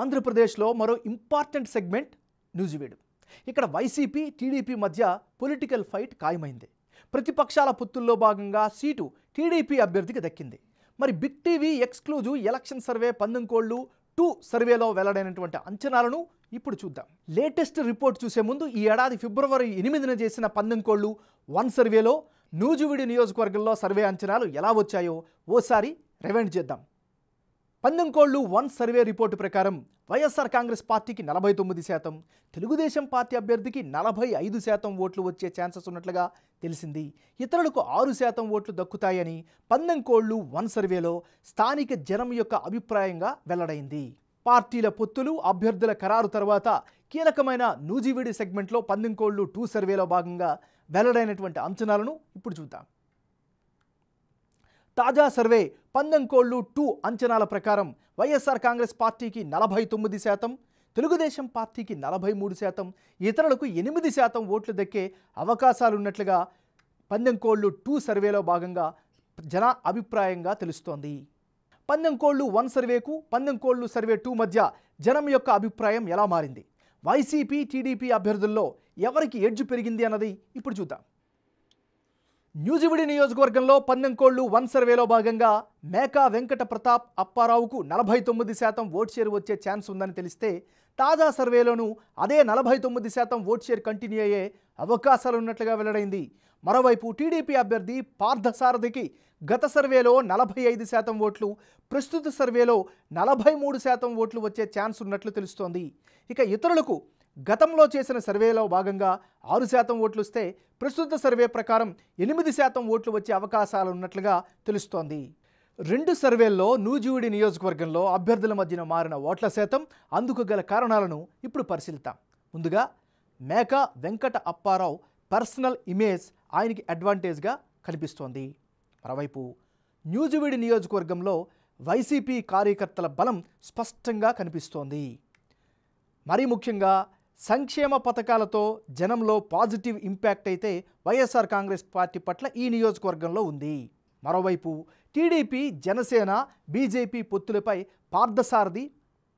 ఆంధ్రప్రదేశ్లో మరో important segment Nuzvid. ఇక్కడ వైసీపీ టీడీపీ మధ్య పొలిటికల్ ఫైట్ ఖాయమైంది. ప్రతిపక్షాల పొత్తుల్లో భాగంగా సీటు టీడీపీ అభ్యర్థికి దక్కింది. మరి big TV exclusive election survey పందెంకోళ్లు 2 సర్వేలో వెల్లడైనటువంటి అంచనాలను ఇప్పుడు చూద్దాం. లేటెస్ట్ రిపోర్ట్ చూసే ముందు ఈ ఏడాది ఫిబ్రవరి 8న చేసిన పందెంకోళ్లు 1 సర్వేలో నూజివీడు నియోజకవర్గంలో సర్వే అంచనాలు ఎలా వచ్చాయో ఓసారి రివైండ్ చేద్దాం. పందెంకోళ్లు 1 సర్వే రిపోర్టు ప్రకారం వైఎస్ఆర్ కాంగ్రెస్ పార్టీకి 49%, తెలుగుదేశం పార్టీ అభ్యర్థికి 45% ఓట్లు వచ్చే ఛాన్సెస్ ఉన్నట్లుగా తెలిసింది. ఇతరులకు 6% ఓట్లు దక్కుతాయని పందెంకోళ్లు 1 సర్వేలో స్థానిక జనం యొక్క అభిప్రాయంగా వెల్లడైంది. పార్టీల పొత్తులు, అభ్యర్థుల ఖరారు తర్వాత కీలకమైన నూజివీడు సెగ్మెంట్లో పందెంకోళ్లు 2 సర్వేలో భాగంగా వెల్లడైనటువంటి అంచనాలను ఇప్పుడు చూద్దాం. తాజా సర్వే పందెంకోళ్లు 2 అంచనాల ప్రకారం వైఎస్ఆర్ కాంగ్రెస్ పార్టీకి 49%, తెలుగుదేశం పార్టీకి 43%, ఇతరులకు 8% ఓట్లు దక్కే అవకాశాలున్నట్లుగా పందెంకోళ్లు 2 సర్వేలో భాగంగా జన అభిప్రాయంగా తెలుస్తోంది. పందెంకోళ్లు 1 సర్వేకు పందెంకోళ్లు సర్వే 2 మధ్య జనం యొక్క అభిప్రాయం ఎలా మారింది, వైసీపీ టీడీపీ అభ్యర్థుల్లో ఎవరికి ఎడ్జ్ పెరిగింది అన్నది ఇప్పుడు చూద్దాం. నూజివీడు నియోజకవర్గంలో పందెంకోళ్లు 1 సర్వేలో భాగంగా మేకా వెంకట ప్రతాప్ అప్పారావుకు 49% ఓట్ షేర్ వచ్చే ఛాన్స్ ఉందని తెలిస్తే, తాజా సర్వేలోనూ అదే 49% ఓట్ షేర్ కంటిన్యూ అయ్యే అవకాశాలున్నట్లుగా వెల్లడైంది. మరోవైపు టీడీపీ అభ్యర్థి పార్థసారథికి గత సర్వేలో 45% ఓట్లు, ప్రస్తుత సర్వేలో 43% ఓట్లు వచ్చే ఛాన్స్ ఉన్నట్లు తెలుస్తోంది. ఇక ఇతరులకు గతంలో చేసిన సర్వేలో భాగంగా 6% ఓట్లు వస్తే, ప్రస్తుత సర్వే ప్రకారం 8% ఓట్లు వచ్చే అవకాశాలు ఉన్నట్లుగా తెలుస్తోంది. 2 సర్వేల్లో నూజివీడు నియోజకవర్గంలో అభ్యర్థుల మధ్యన మారిన ఓట్ల శాతం, అందుకు గల కారణాలను ఇప్పుడు పరిశీలిద్దాం. ముందుగా మేకా వెంకట అప్పారావు పర్సనల్ ఇమేజ్ ఆయనకి అడ్వాంటేజ్గా కనిపిస్తోంది. మరోవైపు నూజివీడు నియోజకవర్గంలో వైసీపీ కార్యకర్తల బలం స్పష్టంగా కనిపిస్తోంది. మరీ ముఖ్యంగా సంక్షేమ పథకాలతో జనంలో పాజిటివ్ ఇంపాక్ట్ అయితే వైఎస్ఆర్ కాంగ్రెస్ పార్టీ పట్ల ఈ నియోజకవర్గంలో ఉంది. మరోవైపు టీడీపీ, జనసేన, బీజేపీ పొత్తులపై పార్థసారథి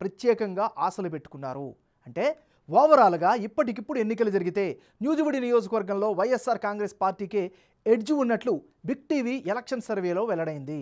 ప్రత్యేకంగా ఆశలు పెట్టుకున్నారు. అంటే ఓవరాల్గా ఇప్పటికిప్పుడు ఎన్నికలు జరిగితే నూజివీడు నియోజకవర్గంలో వైఎస్ఆర్ కాంగ్రెస్ పార్టీకే ఎడ్జ్ ఉన్నట్లు బిగ్ టీవీ ఎలక్షన్ సర్వేలో వెల్లడైంది.